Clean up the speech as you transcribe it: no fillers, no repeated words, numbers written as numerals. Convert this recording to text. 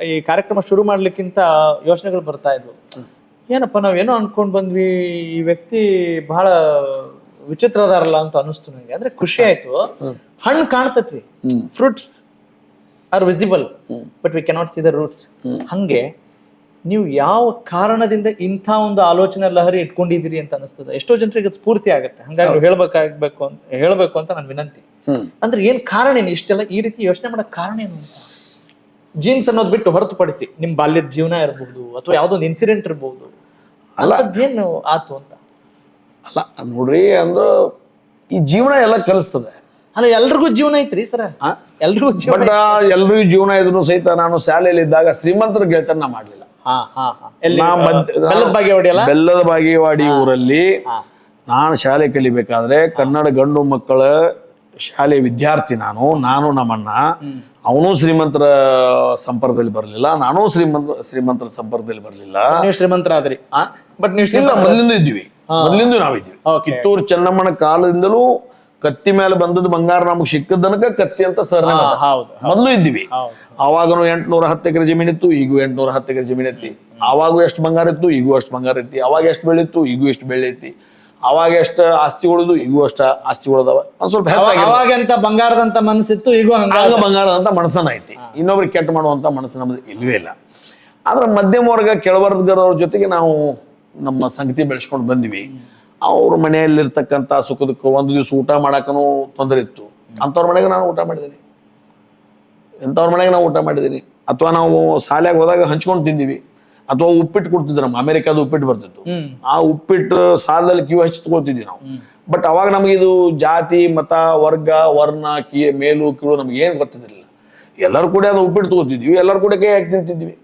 ಈ ಕಾರ್ಯಕ್ರಮ ಶುರು ಮಾಡ್ಲಿಕ್ಕಿಂತ ಯೋಚನೆಗಳು ಬರ್ತಾ ಇದ್ವು. ಏನಪ್ಪ ನಾವೇನೋ ಅನ್ಕೊಂಡ್ ಬಂದ್ವಿ, ಈ ವ್ಯಕ್ತಿ ಬಹಳ ವಿಚಿತ್ರ ಅದಾರಲ್ಲ ಅಂತ ಅನಿಸ್ತು ನನಗೆ. ಅಂದ್ರೆ ಖುಷಿ ಆಯ್ತು. ಹಣ್ಣು ಕಾಣ್ತತ್ರಿ, fruits are visible but we cannot see the roots. ಹಂಗೆ ನೀವು ಯಾವ ಕಾರಣದಿಂದ ಇಂಥ ಒಂದು ಆಲೋಚನೆ ಲಹರಿ ಇಟ್ಕೊಂಡಿದ್ದೀರಿ ಅಂತ ಅನಿಸ್ತದೆ. ಎಷ್ಟೋ ಜನರಿಗೆ ಅದು ಸ್ಫೂರ್ತಿ ಆಗುತ್ತೆ. ಹಂಗಾಗಿ ಹೇಳ್ಬೇಕು ಅಂತ ನನ್ನ ವಿನಂತಿ. ಅಂದ್ರೆ ಏನ್ ಕಾರಣ ಏನು ಇಷ್ಟೆಲ್ಲ ಈ ರೀತಿ ಯೋಚನೆ ಮಾಡಕ್ ಕಾರಣ ಏನು ಅಂತ? ಜೀನ್ಸ್ ಅನ್ನೋದು ಬಿಟ್ಟು ಹೊರತುಪಡಿಸಿ ನಿಮ್ ಬಾಲ್ಯದ ಜೀವನ ಇರಬಹುದು ಅಥವಾ ಯಾವ್ದೋ ಒಂದು ಇನ್ಸಿಡೆಂಟ್ ಇರಬಹುದು, ಅದೇನು ಆತು ಅಂತ. ಅಲ್ಲ ನೋಡ್ರಿ, ಅಂದ್ರ ಈ ಜೀವನ ಎಲ್ಲ ಕಲಿಸ್ತದೆ. ಅಲ್ಲ ಎಲ್ರಿಗೂ ಜೀವನ ಐತ್ರಿ ಸರ, ಎಲ್ರಿಗೂ ಬಟ್ ಎಲ್ರಿಗೂ ಜೀವನ ಇದ್ರು ಸಹಿತ ನಾನು ಶಾಲೆಯಲ್ಲಿ ಇದ್ದಾಗ ಶ್ರೀಮಂತರ ಗೆಳೆತನ ಮಾಡ್ಲಿಲ್ಲ. ಬೆಲ್ಲದ ಬಾಗೇವಾಡಿ ಊರಲ್ಲಿ ನಾನು ಶಾಲೆ ಕಲಿಬೇಕಾದ್ರೆ ಕನ್ನಡ ಗಂಡು ಮಕ್ಕಳ ಶಾಲೆ ವಿದ್ಯಾರ್ಥಿ ನಾನು ನಮ್ಮಣ್ಣ. ಅವನು ಶ್ರೀಮಂತರ ಸಂಪರ್ಕದಲ್ಲಿ ಬರಲಿಲ್ಲ, ನಾನು ಶ್ರೀಮಂತರ ಸಂಪರ್ಕದಲ್ಲಿ ಬರಲಿಲ್ಲ. ಶ್ರೀಮಂತರಾದ್ರಿ ಬಟ್ ನೀವು ಮೊದಲಿಂದ ನಾವಿದ್ವಿ. ಕಿತ್ತೂರು ಚೆನ್ನಮ್ಮನ ಕಾಲದಿಂದಲೂ ಕತ್ತಿ ಮೇಲೆ ಬಂದದ್ದು ಬಂಗಾರ ನಮಗ್ ಸಿಕ್ಕದನಕ ಕತ್ತಿ ಅಂತ ಸರ್ ಮೊದಲು ಇದ್ವಿ. ಅವಾಗನು 810 ಎಕರೆ ಜಮೀನಿತ್ತು, ಈಗೂ 810 ಎಕರೆ ಜಮೀನೈತಿ. ಅವಾಗೂ ಎಷ್ಟು ಬಂಗಾರ ಇತ್ತು, ಈಗೂ ಅಷ್ಟು ಬಂಗಾರ ಐತಿ. ಅವಾಗ ಎಷ್ಟು ಬೆಳಿತ್ತು, ಈಗೂ ಎಷ್ಟು ಬೆಳೆ ಐತಿ. ಅವಾಗ ಎಷ್ಟು ಆಸ್ತಿಗಳದು, ಈಗೂ ಅಷ್ಟ ಆಸ್ತಿಗಳದಾವ. ಒಂದ್ ಸ್ವಲ್ಪ ಹೆಚ್ಚಾಗಿ ಬಂಗಾರದಂತ ಮನಸ್ಸಿತ್ತು, ಈಗೂ ಹಂಗ ಬಂಗಾರದಂತ ಮನಸ್ಸನ್ನ ಐತಿ. ಇನ್ನೊಬ್ರಿಗೆ ಕೆಟ್ಟ ಮಾಡುವಂತ ಮನಸ್ಸು ನಮ್ದು ಇಲ್ವೇ ಇಲ್ಲ. ಆದ್ರೆ ಮಧ್ಯಮ ವರ್ಗ ಕೆಳವರ್ಗದವ್ರ ಜೊತೆಗೆ ನಾವು ನಮ್ಮ ಸಂಗತಿ ಬೆಳೆಸ್ಕೊಂಡು ಬಂದಿವಿ. ಅವ್ರ ಮನೆಯಲ್ಲಿರ್ತಕ್ಕಂಥ ಸುಖದಕ್ಕೂ ಒಂದು ದಿವಸ ಊಟ ಮಾಡಕ್ಕೂ ತೊಂದರೆ ಇತ್ತು. ಅಂಥವ್ರ ಮನೆಗೆ ನಾನು ಊಟ ಮಾಡಿದ್ದೀನಿ, ಎಂಥವ್ರ ಮನೆಗೆ ನಾವು ಊಟ ಮಾಡಿದ್ದೀನಿ. ಅಥವಾ ನಾವು ಶಾಲೆಗೆ ಹೋದಾಗ ಹಂಚ್ಕೊಂಡು ತಿಂದಿವಿ. ಅಥವಾ ಉಪ್ಪಿಟ್ಟು ಕೊಡ್ತಿದ್ರು, ನಮ್ಮ ಅಮೆರಿಕಾದ ಉಪ್ಪಿಟ್ಟು ಬರ್ತಿತ್ತು. ಆ ಉಪ್ಪಿಟ್ಟು ಸಾಲದಲ್ಲಿ ಕ್ಯೂ ಹಚ್ಚಿ ತಗೋತಿದ್ವಿ ನಾವು. ಬಟ್ ಅವಾಗ ನಮಗಿದು ಜಾತಿ ಮತ ವರ್ಗ ವರ್ಣ ಮೇಲು ಕೀಳು ನಮ್ಗೆ ಏನು ಗೊತ್ತಿದ್ದಿಲ್ಲ. ಎಲ್ಲರೂ ಕೂಡ ಅದು ಉಪ್ಪಿಟ್ಟು ತಗೋತಿದ್ವಿ, ಎಲ್ಲರೂ ಕೂಡ ಕೈ ಹಾಕಿ ತಿಂತಿದ್ವಿ.